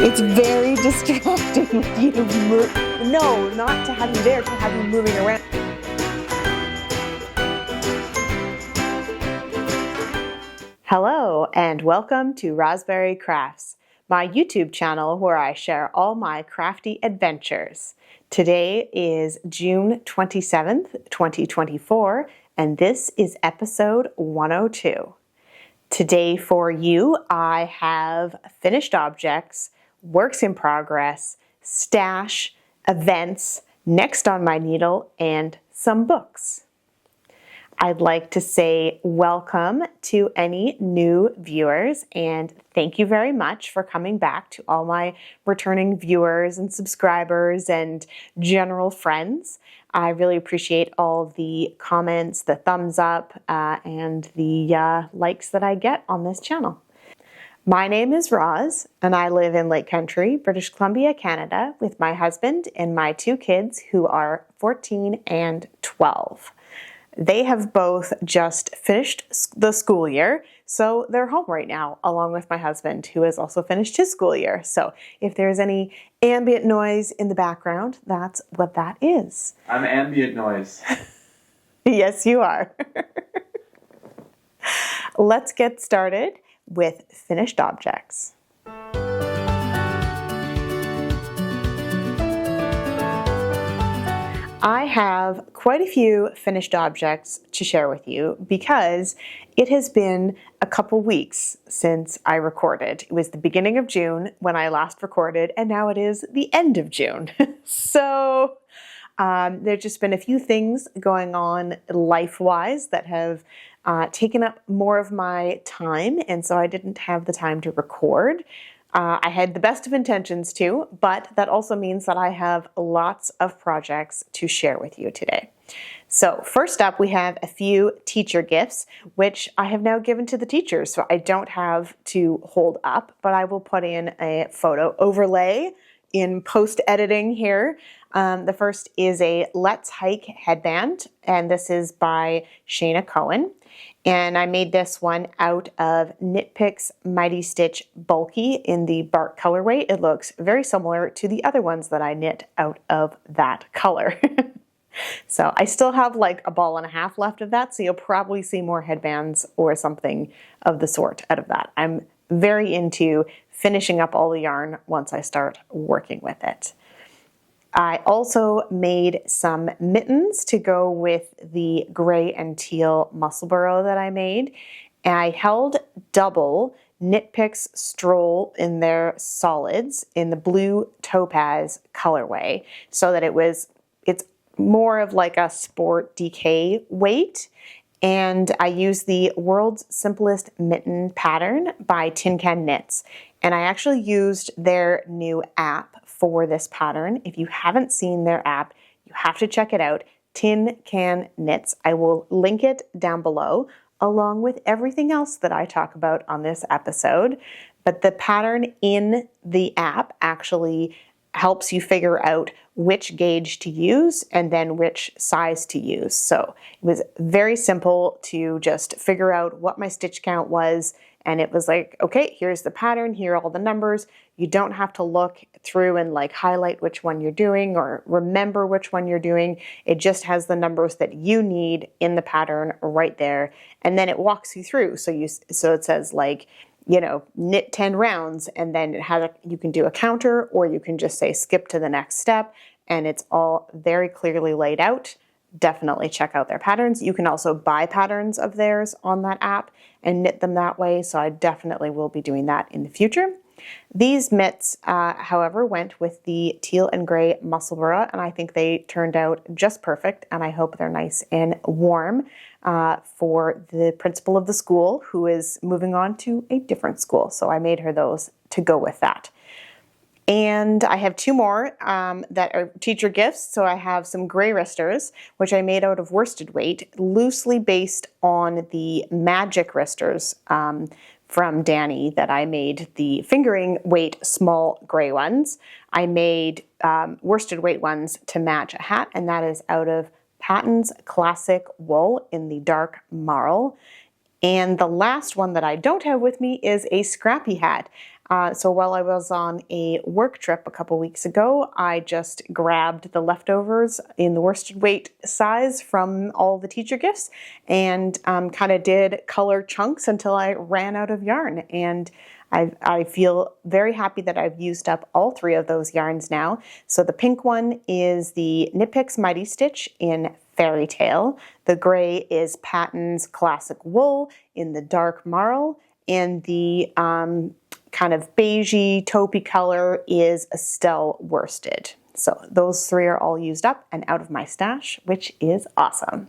It's very distracting with you to move. No, not to have you there, to have you moving around. Hello, and welcome to Rosberry Crafts, my YouTube channel where I share all my crafty adventures. Today is June 27th, 2024, and this is episode 102. Today for you, I have finished objects, works in progress, stash, events, next on my needle, and some books. I'd like to say welcome to any new viewers and thank you very much for coming back, to all my returning viewers and subscribers and general friends. I really appreciate all the comments, the thumbs up, and the likes that I get on this channel. My name is Roz, and I live in Lake Country, British Columbia, Canada, with my husband and my two kids who are 14 and 12. They have both just finished the school year, so they're home right now, along with my husband, who has also finished his school year. So if there's any ambient noise in the background, that's what that is. I'm ambient noise. Yes, you are. Let's get started with finished objects. I have quite a few finished objects to share with you because it has been a couple weeks since I recorded. It was the beginning of June when I last recorded, and now it is the end of June. So there's just been a few things going on life-wise that have taken up more of my time, and so I didn't have the time to record. I had the best of intentions to, but that also means that I have lots of projects to share with you today. So first up, we have a few teacher gifts, which I have now given to the teachers, so I don't have to hold up, but I will put in a photo overlay in post-editing here. The first is a Let's Hike headband, and this is by Shayna Cohen. And I made this one out of Knit Picks Mighty Stitch Bulky in the bark colorway. It looks very similar to the other ones that I knit out of that color. So I still have like a ball and a half left of that, so you'll probably see more headbands or something of the sort out of that. I'm very into finishing up all the yarn once I start working with it. I also made some mittens to go with the gray and teal muscle burrow that I made. And I held double Knit Picks Stroll in their solids in the blue topaz colorway, so that it's more of like a sport DK weight. And I used the World's Simplest Mitten pattern by Tin Can Knits. And I actually used their new app for this pattern. If you haven't seen their app, you have to check it out, Tin Can Knits. I will link it down below, along with everything else that I talk about on this episode. But the pattern in the app actually helps you figure out which gauge to use and then which size to use. So it was very simple to just figure out what my stitch count was. And it was like, okay, here's the pattern, here are all the numbers. You don't have to look through and like highlight which one you're doing or remember which one you're doing. It just has the numbers that you need in the pattern right there. And then it walks you through. So it says like, you know, knit 10 rounds, and then you can do a counter, or you can just say skip to the next step, and it's all very clearly laid out. Definitely check out their patterns. You can also buy patterns of theirs on that app and knit them that way, so I definitely will be doing that in the future. These mitts, however, went with the teal and gray muscle burra, and I think they turned out just perfect, and I hope they're nice and warm for the principal of the school, who is moving on to a different school. So I made her those to go with that. And I have two more that are teacher gifts. So I have some gray wristers, which I made out of worsted weight, loosely based on the magic wristers from Danny that I made, the fingering weight small gray ones. I made worsted weight ones to match a hat, and that is out of Patton's Classic Wool in the dark marl. And the last one that I don't have with me is a scrappy hat. So while I was on a work trip a couple weeks ago, I just grabbed the leftovers in the worsted weight size from all the teacher gifts and kind of did color chunks until I ran out of yarn. And I feel very happy that I've used up all 3 of those yarns now. So the pink one is the Knit Picks Mighty Stitch in Fairy Tale. The gray is Patton's Classic Wool in the dark marl. And the kind of beigey taupey color is Estelle Worsted. So those 3 are all used up and out of my stash, which is awesome.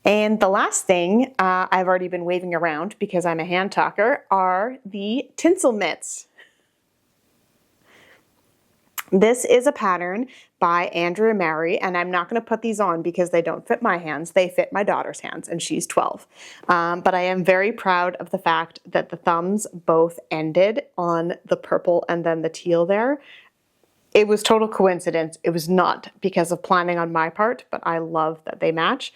And the last thing I've already been waving around because I'm a hand talker are the tinsel mitts. This is a pattern by Andrea Mary, and I'm not going to put these on because they don't fit my hands. They fit my daughter's hands, and she's 12. But I am very proud of the fact that the thumbs both ended on the purple and then the teal there. It was total coincidence. It was not because of planning on my part, but I love that they match.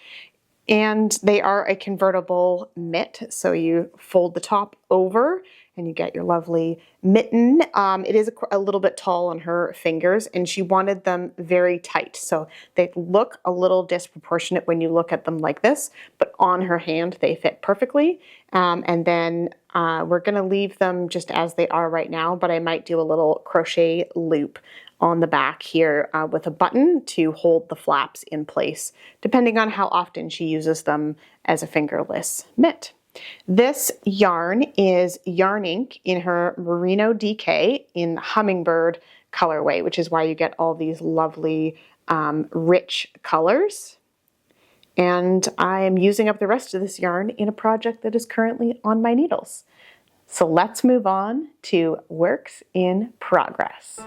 And they are a convertible mitt, so you fold the top over and you get your lovely mitten. It is a little bit tall on her fingers, and she wanted them very tight, so they look a little disproportionate when you look at them like this, but on her hand they fit perfectly. And then we're going to leave them just as they are right now, but I might do a little crochet loop on the back here with a button to hold the flaps in place, depending on how often she uses them as a fingerless mitt. This yarn is Yarn Ink in her Merino DK in Hummingbird colorway, which is why you get all these lovely rich colors. And I am using up the rest of this yarn in a project that is currently on my needles. So let's move on to works in progress.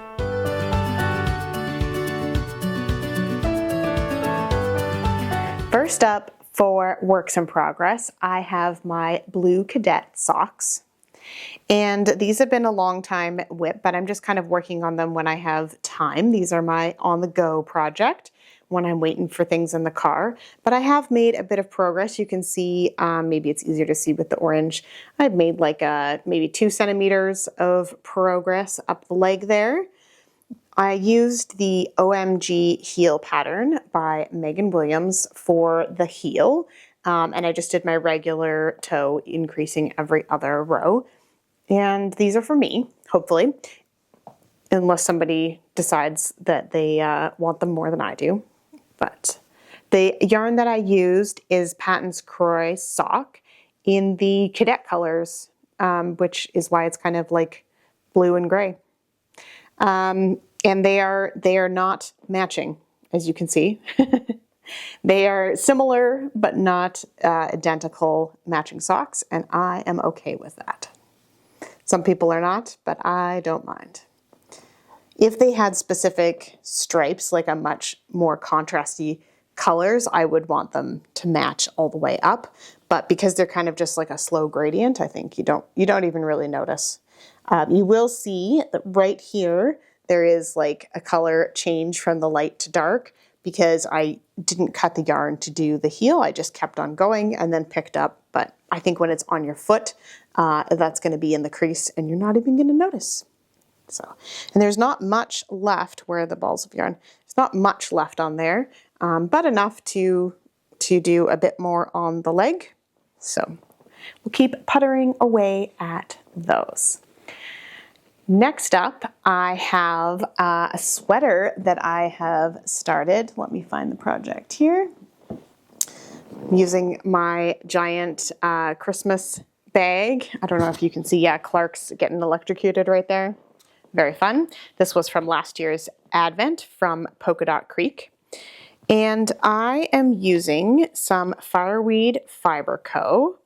First up, for works in progress, I have my blue cadet socks. And these have been a long time WIP, but I'm just kind of working on them when I have time. These are my on-the-go project when I'm waiting for things in the car. But I have made a bit of progress. You can see, maybe it's easier to see with the orange. I've made like maybe 2 centimeters of progress up the leg there. I used the OMG heel pattern by Megan Williams for the heel, and I just did my regular toe, increasing every other row. And these are for me, hopefully, unless somebody decides that they want them more than I do. But the yarn that I used is Patton's Croy Sock in the cadet colors, which is why it's kind of like blue and gray. And they are not matching, as you can see. They are similar, but not identical matching socks, and I am okay with that. Some people are not, but I don't mind. If they had specific stripes, like a much more contrasty colors, I would want them to match all the way up. But because they're kind of just like a slow gradient, I think you don't even really notice. You will see that right here, there is like a color change from the light to dark because I didn't cut the yarn to do the heel. I just kept on going and then picked up. But I think when it's on your foot, that's going to be in the crease and you're not even going to notice. So, and there's not much left where the balls of yarn, there's not much left on there, but enough to do a bit more on the leg. So we'll keep puttering away at those. Next up, I have a sweater that I have started. Let me find the project here. I'm using my giant Christmas bag. I don't know if you can see, yeah, Clark's getting electrocuted right there. Very fun. This was from last year's Advent from Polka Dot Creek. And I am using some Fireweed Fiber Co.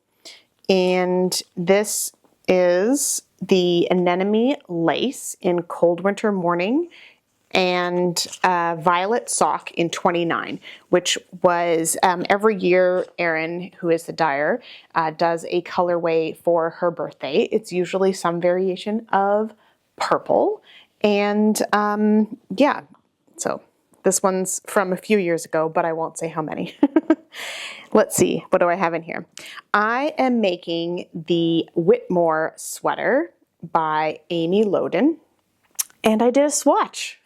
And this is the Anemone Lace in Cold Winter Morning and Violet Sock in 29, which was every year Erin, who is the dyer, does a colorway for her birthday. It's usually some variation of purple. And yeah, so this one's from a few years ago, but I won't say how many. Let's see, what do I have in here? I am making the Whitmoor sweater, by Amy Loden, and I did a swatch.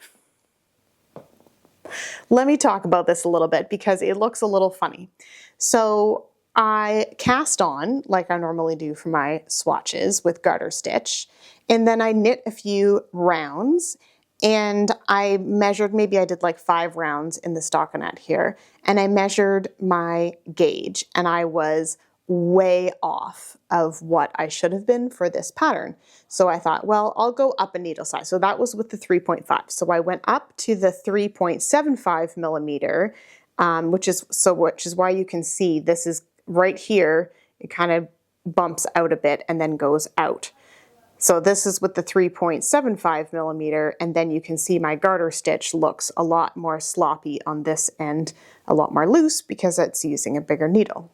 Let me talk about this a little bit because it looks a little funny. So I cast on, like I normally do for my swatches, with garter stitch, and then I knit a few rounds, and I measured, maybe I did like 5 rounds in the stockinette here, and I measured my gauge, and I was way off of what I should have been for this pattern. So I thought, well, I'll go up a needle size. So that was with the 3.5. So I went up to the 3.75 millimeter, which is why you can see this is right here. It kind of bumps out a bit and then goes out. So this is with the 3.75 millimeter, and then you can see my garter stitch looks a lot more sloppy on this end, a lot more loose because it's using a bigger needle.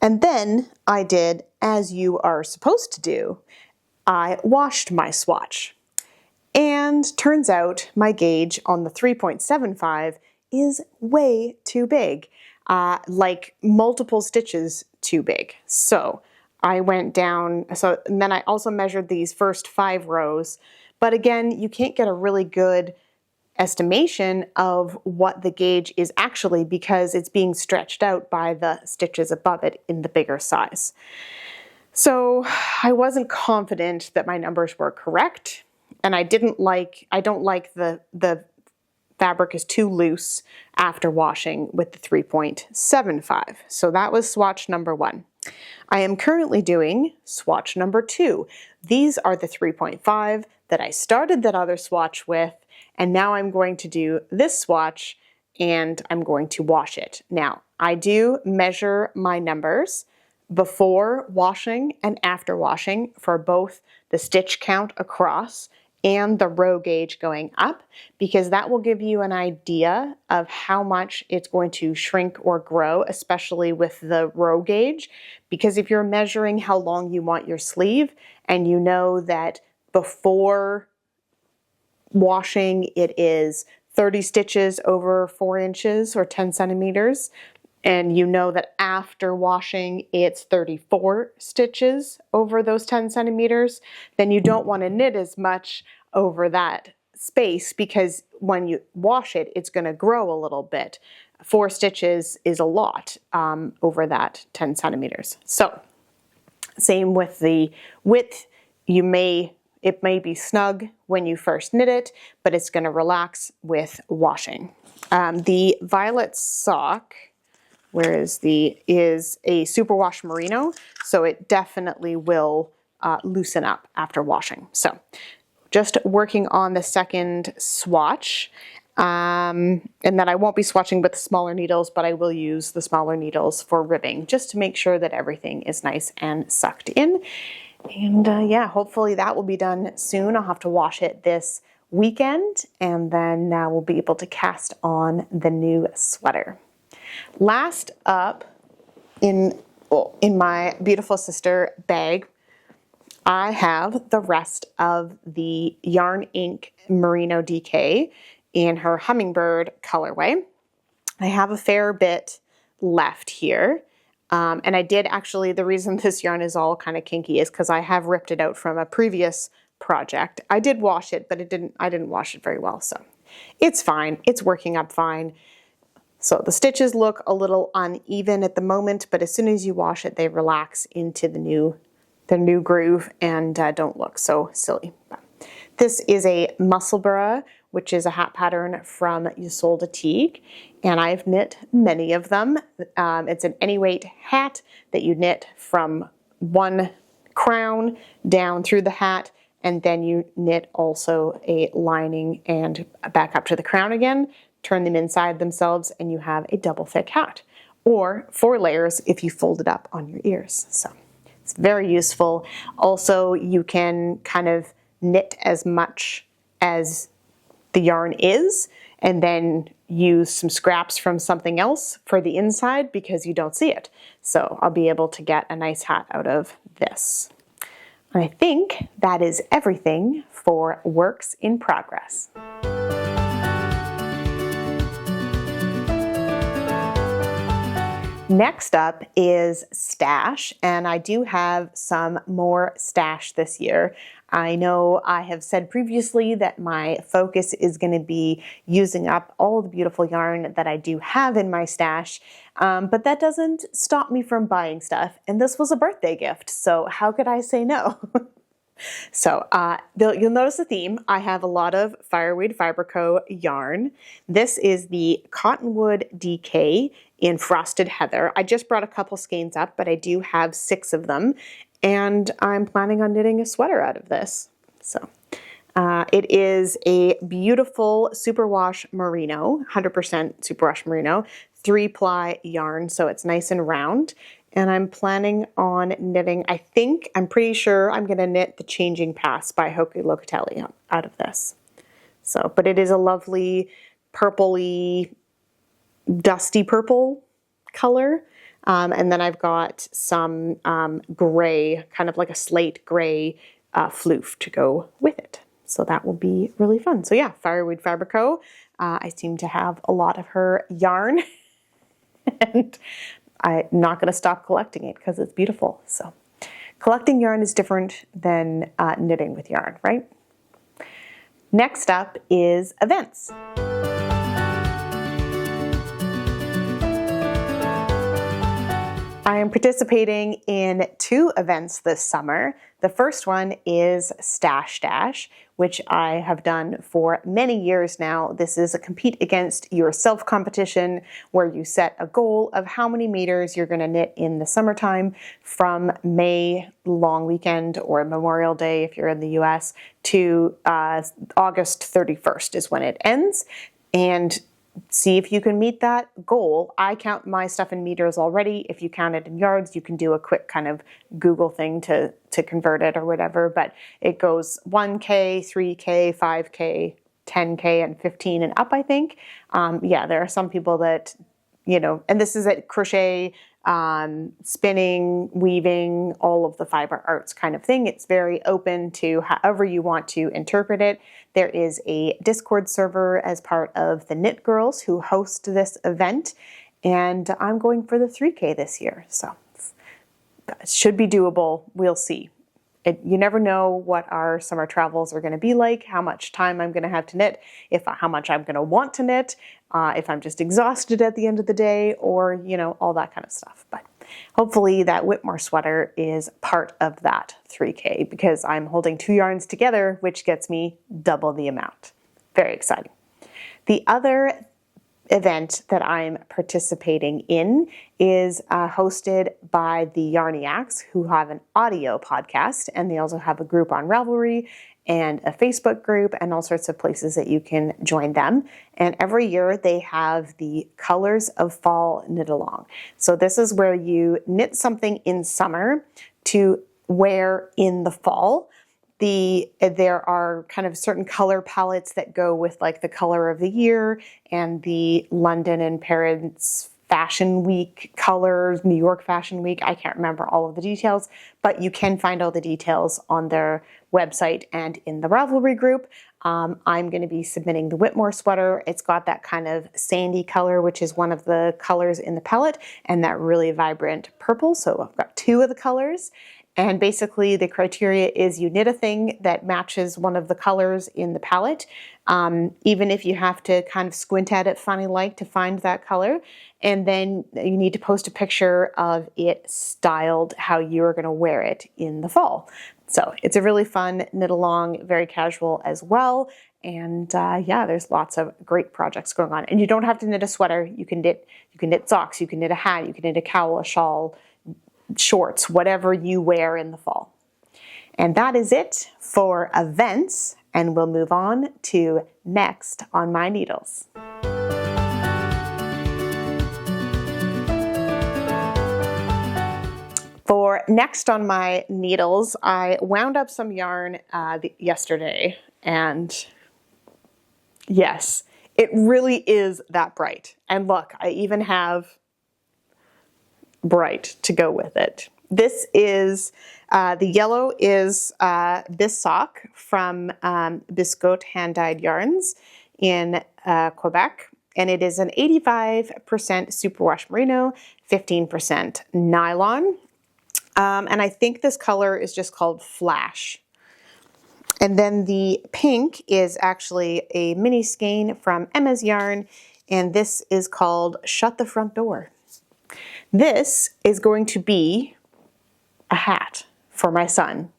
And then I did, as you are supposed to do, I washed my swatch. And turns out my gauge on the 3.75 is way too big, like multiple stitches too big. So I went down, and then I also measured these first 5 rows, but again, you can't get a really good estimation of what the gauge is actually because it's being stretched out by the stitches above it in the bigger size. So I wasn't confident that my numbers were correct, and I don't like the fabric is too loose after washing with the 3.75. So that was swatch number 1. I am currently doing swatch number 2. These are the 3.5 that I started that other swatch with, and now I'm going to do this swatch and I'm going to wash it. Now, I do measure my numbers before washing and after washing for both the stitch count across and the row gauge going up, because that will give you an idea of how much it's going to shrink or grow, especially with the row gauge. Because if you're measuring how long you want your sleeve and you know that before washing it is 30 stitches over 4 inches or 10 centimeters, and you know that after washing it's 34 stitches over those 10 centimeters, then you don't want to knit as much over that space, because when you wash it, it's going to grow a little bit. 4 stitches is a lot over that 10 centimeters. So same with the width. It may be snug when you first knit it, but it's going to relax with washing. The violet sock, is a superwash merino, so it definitely will loosen up after washing. So just working on the second swatch, and then I won't be swatching with the smaller needles, but I will use the smaller needles for ribbing just to make sure that everything is nice and sucked in. And yeah, hopefully that will be done soon. I'll have to wash it this weekend, and then we'll be able to cast on the new sweater. Last up in my beautiful sister bag, I have the rest of the Yarn Ink Merino DK in her Hummingbird colorway. I have a fair bit left here. And I did actually, the reason this yarn is all kind of kinky is because I have ripped it out from a previous project. I did wash it, but I didn't wash it very well. So it's fine. It's working up fine. So the stitches look a little uneven at the moment, but as soon as you wash it, they relax into the new groove and don't look so silly. This is a Musselburgh, which is a hat pattern from Isolde Teague, and I've knit many of them. It's an any weight hat that you knit from one crown down through the hat, and then you knit also a lining and back up to the crown again, turn them inside themselves, and you have a double thick hat, or 4 layers if you fold it up on your ears. So it's very useful. Also, you can kind of knit as much as the yarn is, and then use some scraps from something else for the inside because you don't see it. So I'll be able to get a nice hat out of this. And I think that is everything for works in progress. Next up is stash, and I do have some more stash this year. I know I have said previously that my focus is going to be using up all the beautiful yarn that I do have in my stash, but that doesn't stop me from buying stuff, and this was a birthday gift, so how could I say no? So you'll notice the theme. I have a lot of Fireweed Fiber Co. yarn. This is the Cottonwood DK in Frosted Heather. I just brought a couple skeins up, but I do have 6 of them, and I'm planning on knitting a sweater out of this. So it is a beautiful superwash merino, 100% superwash merino, 3-ply yarn, so it's nice and round. And I'm planning on knitting, I'm pretty sure I'm going to knit the Changing Paths by Hoki Locatelli out of this. So, but it is a lovely purpley, dusty purple color. And then I've got some gray, kind of like a slate gray floof to go with it. So that will be really fun. So yeah, Fireweed Fiber Co. I seem to have a lot of her yarn and I'm not going to stop collecting it because it's beautiful. So collecting yarn is different than knitting with yarn, right? Next up is events. I am participating in 2 events this summer. The first one is Stash Dash, which I have done for many years now. This is a compete against yourself competition where you set a goal of how many meters you're going to knit in the summertime from May long weekend or Memorial Day if you're in the US to August 31st is when it ends. And see if you can meet that goal. I count my stuff in meters already. If you count it in yards, you can do a quick kind of Google thing to convert it or whatever, but it goes 1K, 3K, 5K, 10K, and 15 and up, I think. Yeah, there are some people that, and this is at crochet, spinning, weaving, all of the fiber arts kind of thing. It's very open to however you want to interpret it. There is a Discord server as part of the Knit Girls who host this event, and I'm going for the 3K this year. So it should be doable. We'll see. You never know what our summer travels are going to be like, how much time I'm going to have to knit, how much I'm going to want to knit, if I'm just exhausted at the end of the day, or, all that kind of stuff. But hopefully that Whitmoor sweater is part of that 3K because I'm holding 2 yarns together, which gets me double the amount. Very exciting. The other event that I'm participating in is hosted by the Yarniacs, who have an audio podcast, and they also have a group on Ravelry and a Facebook group and all sorts of places that you can join them. And every year they have the Colors of Fall Knit Along. So this is where you knit something in summer to wear in the fall. There are kind of certain color palettes that go with like the color of the year and the London and Paris Fashion Week colors, New York Fashion Week. I can't remember all of the details, but you can find all the details on their website and in the Ravelry group. I'm going to be submitting the Whitmoor sweater. It's got that kind of sandy color, which is one of the colors in the palette, and that really vibrant purple. So I've got 2 of the colors. And basically the criteria is you knit a thing that matches one of the colors in the palette, even if you have to kind of squint at it funny like to find that color. And then you need to post a picture of it styled how you're going to wear it in the fall. So it's a really fun knit along, very casual as well. And yeah, there's lots of great projects going on. And you don't have to knit a sweater. You can knit socks, you can knit a hat, you can knit a cowl, a shawl, shorts, whatever you wear in the fall. And that is it for events, and we'll move on to next on my needles. For next on my needles, I wound up some yarn yesterday, and yes, it really is that bright. And look, I even have bright to go with it. This is, the yellow is Bissock from Biscotte Hand Dyed Yarns in Quebec. and it is an 85% superwash merino, 15% nylon. And I think this color is just called Flash. And then the pink is actually a mini skein from Emma's Yarn, and this is called Shut the Front Door. This is going to be a hat for my son.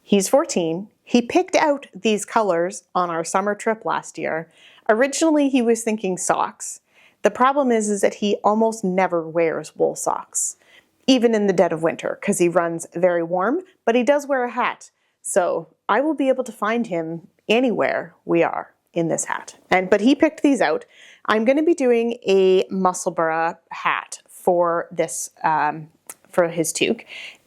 He's 14. He picked out these colors on our summer trip last year. Originally, he was thinking socks. The problem is that he almost never wears wool socks, even in the dead of winter, because he runs very warm, but he does wear a hat. So I will be able to find him anywhere we are in this hat. But he picked these out. I'm going to be doing a Musselburgh hat for this, for his toque.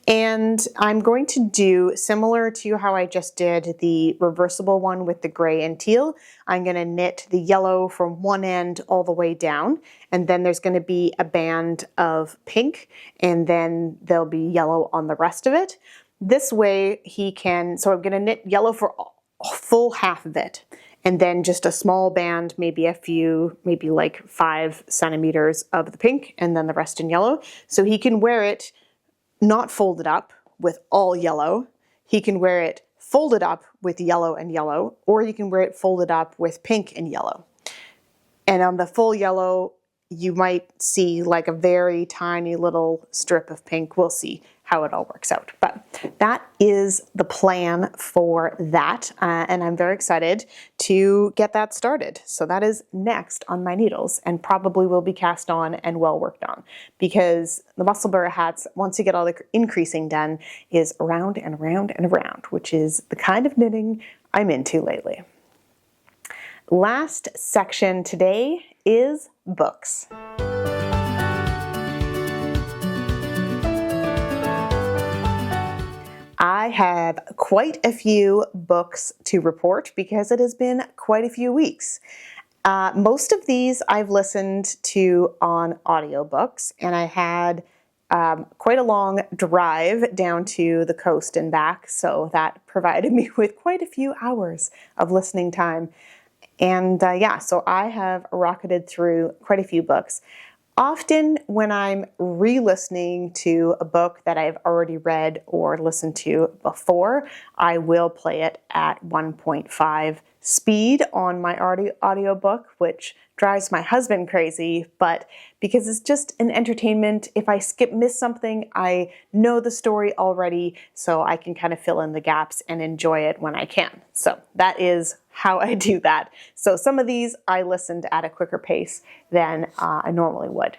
And I'm going to do similar to how I just did the reversible one with the gray and teal. I'm going to knit the yellow from one end all the way down, and then there's going to be a band of pink, and then there'll be yellow on the rest of it. This way he can, so I'm going to knit yellow for a full half of it, and then just a small band, maybe a few, maybe like 5 centimeters of the pink, and then the rest in yellow. So he can wear it not folded up with all yellow. He can wear it folded up with yellow and yellow, or you can wear it folded up with pink and yellow. And on the full yellow, you might see like a very tiny little strip of pink. We'll see how it all works out. But that is the plan for that. And I'm very excited to get that started. So that is next on my needles and probably will be cast on and well worked on, because the Musselburgh hats, once you get all the increasing done, is around and around and around, which is the kind of knitting I'm into lately. Last section today is books. I have quite a few books to report because it has been quite a few weeks. Most of these I've listened to on audiobooks, and I had quite a long drive down to the coast and back, so that provided me with quite a few hours of listening time. And yeah, so I have rocketed through quite a few books. Often when I'm re-listening to a book that I've already read or listened to before, I will play it at 1.5 speed on my audiobook, which drives my husband crazy, but because it's just an entertainment, if I miss something, I know the story already, so I can kind of fill in the gaps and enjoy it when I can. So that is how I do that. So some of these I listened at a quicker pace than I normally would.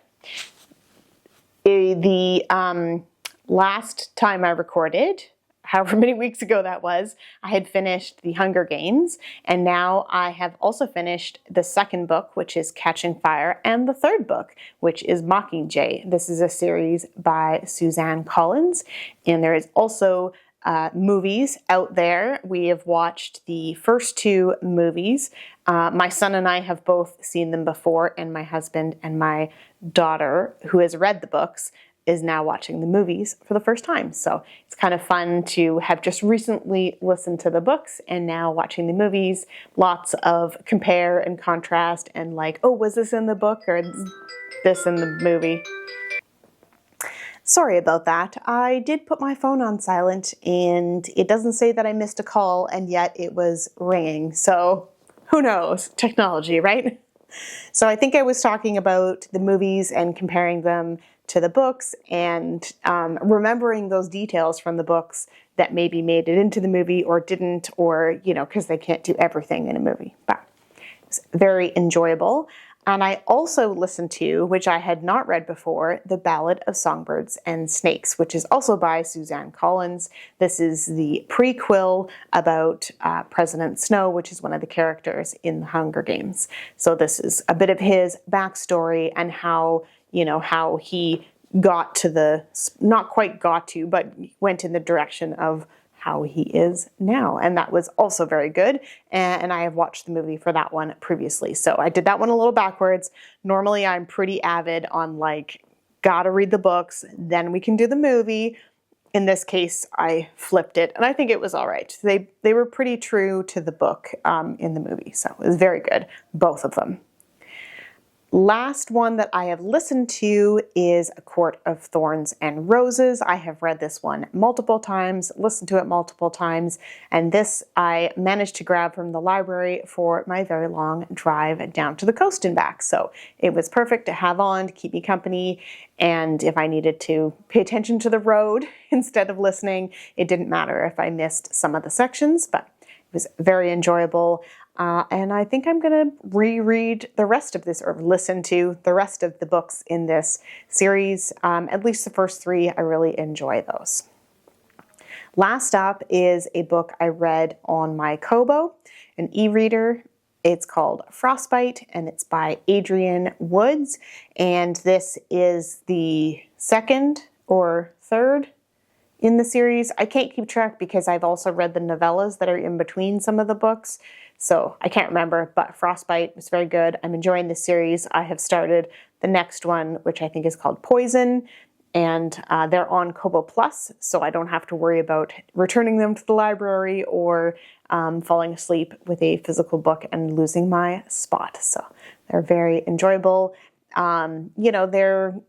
The last time I recorded, however many weeks ago that was, I had finished The Hunger Games, and now I have also finished the second book, which is Catching Fire, and the third book, which is Mockingjay. This is a series by Suzanne Collins, and there is also movies out there. We have watched the first 2 movies. My son and I have both seen them before, and my husband and my daughter, who has read the books, is now watching the movies for the first time. So it's kind of fun to have just recently listened to the books and now watching the movies. Lots of compare and contrast and like, oh, was this in the book or this in the movie? Sorry about that. I did put my phone on silent and it doesn't say that I missed a call, and yet it was ringing. So who knows? Technology, right? So I think I was talking about the movies and comparing them to the books and remembering those details from the books that maybe made it into the movie or didn't, or, you know, because they can't do everything in a movie. But it's very enjoyable. And I also listened to, which I had not read before, The Ballad of Songbirds and Snakes, which is also by Suzanne Collins. This is the prequel about President Snow, which is one of the characters in The Hunger Games. So this is a bit of his backstory and how, you know, how he got to the, not quite got to, but went in the direction of how he is now. And that was also very good. And I have watched the movie for that one previously. So I did that one a little backwards. Normally I'm pretty avid on like, gotta read the books, then we can do the movie. In this case, I flipped it and I think it was all right. They were pretty true to the book in the movie. So it was very good, both of them. Last one that I have listened to is A Court of Thorns and Roses. I have read this one multiple times, listened to it multiple times, and this I managed to grab from the library for my very long drive down to the coast and back. So it was perfect to have on to keep me company, and if I needed to pay attention to the road instead of listening, it didn't matter if I missed some of the sections, but it was very enjoyable. And I think I'm going to reread the rest of this, or listen to the rest of the books in this series. At least the first 3, I really enjoy those. Last up is a book I read on my Kobo, an e-reader. It's called Frostbite, and it's by Adrienne Woods. And this is the 2nd or 3rd in the series. I can't keep track because I've also read the novellas that are in between some of the books. So I can't remember, but Frostbite was very good. I'm enjoying this series. I have started the next one, which I think is called Poison, and they're on Kobo Plus, so I don't have to worry about returning them to the library or falling asleep with a physical book and losing my spot. So they're very enjoyable. They're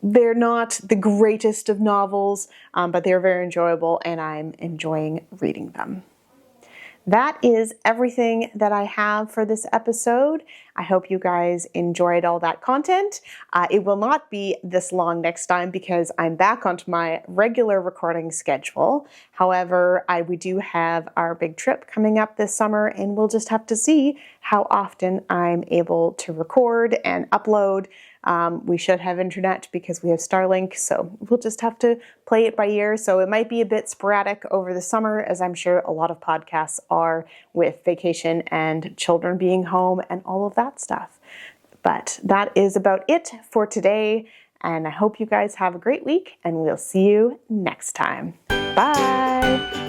not the greatest of novels, but they're very enjoyable, and I'm enjoying reading them. That is everything that I have for this episode. I hope you guys enjoyed all that content. It will not be this long next time because I'm back onto my regular recording schedule. However, we do have our big trip coming up this summer, and we'll just have to see how often I'm able to record and upload. We should have internet because we have Starlink, so we'll just have to play it by ear. So it might be a bit sporadic over the summer, as I'm sure a lot of podcasts are, with vacation and children being home and all of that stuff. But that is about it for today, and I hope you guys have a great week, and we'll see you next time. Bye!